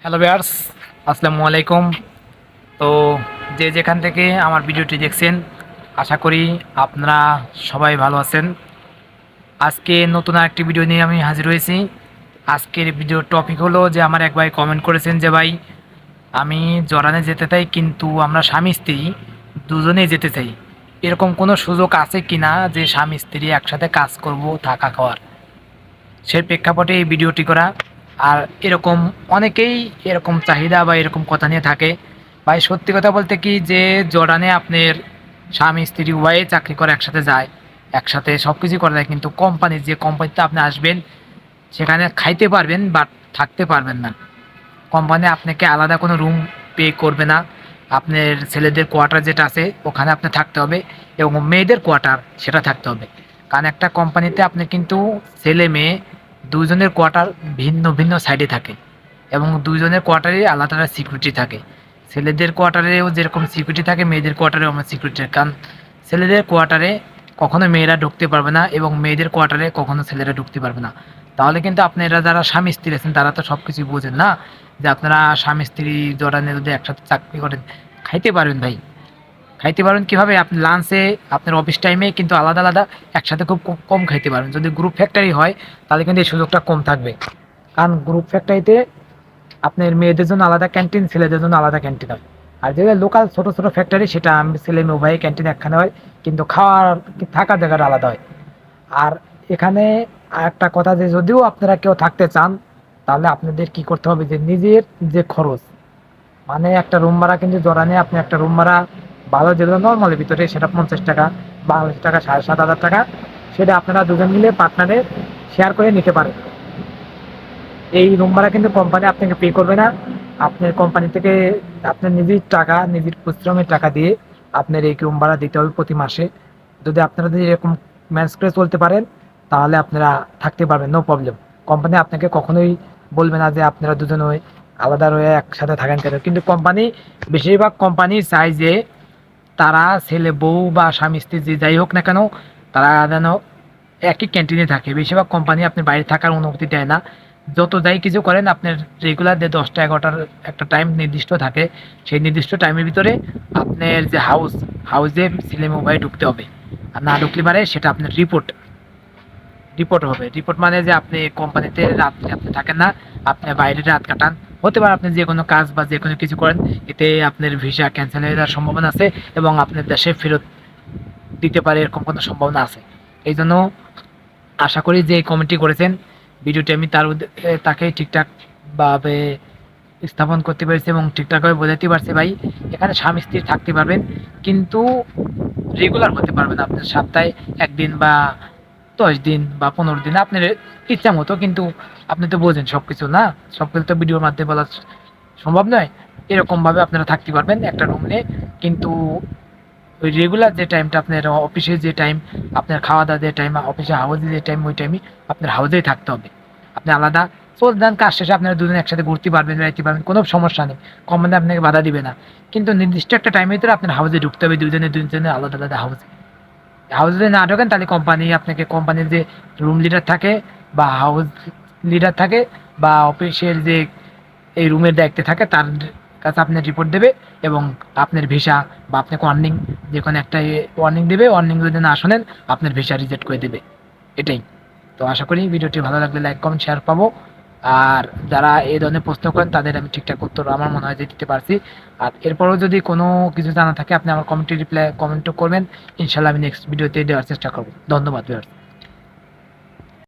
Hello viewers, আসসালামু আলাইকুম। তো যে যেখান থেকে আমার ভিডিওটি দেখছেন, আশা করি আপনারা সবাই ভালো আছেন। আজকে নতুন আরেকটি ভিডিও নিয়ে আমি হাজির হয়েছি। আজকের ভিডিওর টপিক হলো যে আমার এক ভাই কমেন্ট করেছেন যে ভাই, আমি জরানে যেতে চাই কিন্তু আমরা স্বামী স্ত্রী দুজনেই যেতে চাই। এরকম কোনো সুযোগ আছে কি না যে স্বামী স্ত্রী একসাথে কাজ করব, থাকা খাওয়ার? সেই প্রেক্ষাপটে এই ভিডিওটি করা। আর এরকম অনেকেই এরকম চাহিদা বা এরকম কথা নিয়ে থাকে। ভাই সত্যি কথা বলতে কি, যে জর্ডানে আপনার স্বামী স্ত্রী উভয়ে চাকরি করে একসাথে যায়, একসাথে সব কিছু করা যায়, কিন্তু কোম্পানির যে কোম্পানিতে আপনি আসবেন সেখানে খাইতে পারবেন বাট থাকতে পারবেন না। কোম্পানি আপনাকে আলাদা কোনো রুম পে করবে না। আপনার ছেলেদের কোয়ার্টার যেটা আছে ওখানে আপনি থাকতে হবে, এবং মেয়েদের কোয়ার্টার সেটা থাকতে হবে। কারণ একটা কোম্পানিতে আপনি কিন্তু ছেলে মেয়ে দুজনের কোয়ার্টার ভিন্ন ভিন্ন সাইডে থাকে, এবং দুজনের কোয়ার্টারে আলাদা আলাদা সিকিউরিটি থাকে। ছেলেদের কোয়ার্টারেও যেরকম সিকিউরিটি থাকে, মেয়েদের কোয়ার্টারেও আমার সিকিউরিটি থাকে। কারণ ছেলেদের কোয়ার্টারে কখনো মেয়েরা ঢুকতে পারবে না, এবং মেয়েদের কোয়ার্টারে কখনো ছেলেরা ঢুকতে পারবে না। তাহলে কিন্তু আপনারা যারা স্বামী স্ত্রী আছেন তারা তো সব কিছুই বোঝেন না, যে আপনারা স্বামী স্ত্রী জড়ানে যদি একসাথে চাকরি করেন খাইতে পারবেন ভাই। খাইতে পারবেন কীভাবে? আপনি লাঞ্চে আপনার অফিস টাইমে কিন্তু আলাদা আলাদা একসাথে খুব কম খাইতে পারবেন। যদি গ্রুপ ফ্যাক্টরি হয় তাহলে কিন্তু এই সুযোগটা কম থাকবে। কারণ গ্রুপ ফ্যাক্টরিতে আপনার মেয়েদের জন্য আলাদা ক্যান্টিন, ছেলেদের জন্য আলাদা ক্যান্টিন হয়। আর যেগুলো লোকাল ছোটো ছোটো ফ্যাক্টরি সেটা আমি ছেলে মেয়ে উভয় ক্যান্টিন একখানে হয়, কিন্তু খাওয়ার থাকার জায়গাটা আলাদা হয়। আর এখানে একটা কথা, যে যদিও আপনারা কেউ থাকতে চান তাহলে আপনাদের কি করতে হবে, যে নিজের যে খরচ, মানে একটা রুম ভাড়া কিন্তু জরানে আপনি একটা রুম ভাড়া ভালো যেগুলো নর্মালের ভিতরে সেটা 50 টাকা, বাংলাদেশ টাকা 7,500 টাকা, সেটা আপনারা দুজন মিলে পার্টনারে শেয়ার করে নিতে পারেন। এই রুম ভাড়া কিন্তু কোম্পানি আপনাকে পে করবে না। আপনার কোম্পানি থেকে আপনার নিজের টাকা, নিজের পরিশ্রমের টাকা দিয়ে আপনার এই রুম ভাড়া দিতে হবে প্রতি মাসে। যদি আপনারা যদি এরকম ম্যানেজ করে চলতে পারেন তাহলে আপনারা থাকতে পারবেন, নো প্রবলেম। কোম্পানি আপনাকে কখনোই বলবে না যে আপনারা দুজন ওই আলাদা রয়ে একসাথে থাকেন কেন। কিন্তু কোম্পানি, বেশিরভাগ কোম্পানি চায় যে তারা ছেলে বউ বা স্বামী স্ত্রী যে যাই হোক না কেন, তারা যেন একই ক্যান্টিনে থাকে। বেশিরভাগ কোম্পানি আপনি বাইরে থাকার অনুমতি দেয় না। যত যাই কিছু করেন আপনার রেগুলার যে 10টা 11টার একটা টাইম নির্দিষ্ট থাকে, সেই নির্দিষ্ট টাইমের ভিতরে আপনার যে হাউসে ছেলে মোবাইল ঢুকতে হবে। আর না ঢুকলে পারে সেটা আপনার রিপোর্ট হবে। রিপোর্ট মানে যে আপনি কোম্পানিতে রাত্রে আপনি থাকেন না, আপনি বাইরে রাত কাটান। হতে পারে আপনি যে কোনো কাজ বা যে কোনো কিছু করেন, এতে আপনার ভিসা ক্যান্সেল হয়ে যাওয়ার সম্ভাবনা আছে, এবং আপনার দেশে ফেরত দিতে পারে এরকম কোনো সম্ভাবনা আছে। এই জন্য আশা করি যে কমেন্টটি করেছেন ভিডিওটি আমি তাকে ঠিকঠাকভাবে স্থাপন করতে পেরেছি এবং ঠিকঠাকভাবে বোঝাতে পারছি। ভাই এখানে স্বামী স্ত্রী থাকতে পারবেন, কিন্তু রেগুলার হতে পারবেন। আপনার সপ্তাহে 1 দিন বা 10 দিন বা 15 দিন আপনার ইচ্ছা মতো। কিন্তু আপনি তো বোঝেন সব কিছু না, সব কিছু তো ভিডিওর মাধ্যমে বলা সম্ভব নয়। এরকমভাবে আপনারা থাকতে পারবেন একটা রুম নিয়ে, কিন্তু ওই রেগুলার যে টাইমটা আপনার অফিসে যে টাইম, আপনার খাওয়া দাওয়া যে টাইম, অফিসে হাউসে যে টাইম, ওই টাইমে আপনার হাউসেই থাকতে হবে। আপনি আলাদা দেন, কাজ শেষে আপনারা দুজন একসাথে ঘুরতে পারবেন, বেড়াইতে পারবেন, কোনো সমস্যা নেই। কোম্পানি আপনাকে বাধা দিবে না। কিন্তু নির্দিষ্ট একটা টাইমের ভিতরে আপনার হাউসে ঢুকতে হবে, দুজনে আলাদা আলাদা হাউসে যদি না ঢোকেন তাহলে কোম্পানি আপনাকে, কোম্পানির যে রুম লিডার থাকে বা হাউস লিডার থাকে বা অফিসের যে এই রুমের দায়িত্বে থাকে, তার কাছে আপনার রিপোর্ট দেবে, এবং আপনার ভিসা বা আপনাকে ওয়ার্নিং, যে কোনো একটা ওয়ার্নিং দেবে। ওয়ার্নিং যদি না শোনেন আপনার ভিসা রিজেক্ট করে দেবে। এটাই। তো আশা করি ভিডিওটি ভালো লাগলে লাইক কমেন্ট শেয়ার পাবো। আর যারা এই ধরনের প্রশ্ন করেন তাদের আমি ঠিকঠাক উত্তর আমার মনে হয় যে দিতে পারছি। আর এরপরেও যদি কোনো কিছু জানা থাকে আপনি আমার কমেন্টও করবেন, ইনশাল্লাহ আমি নেক্সট ভিডিওতে দেওয়ার চেষ্টা করবো। ধন্যবাদ ভিউয়ার্স।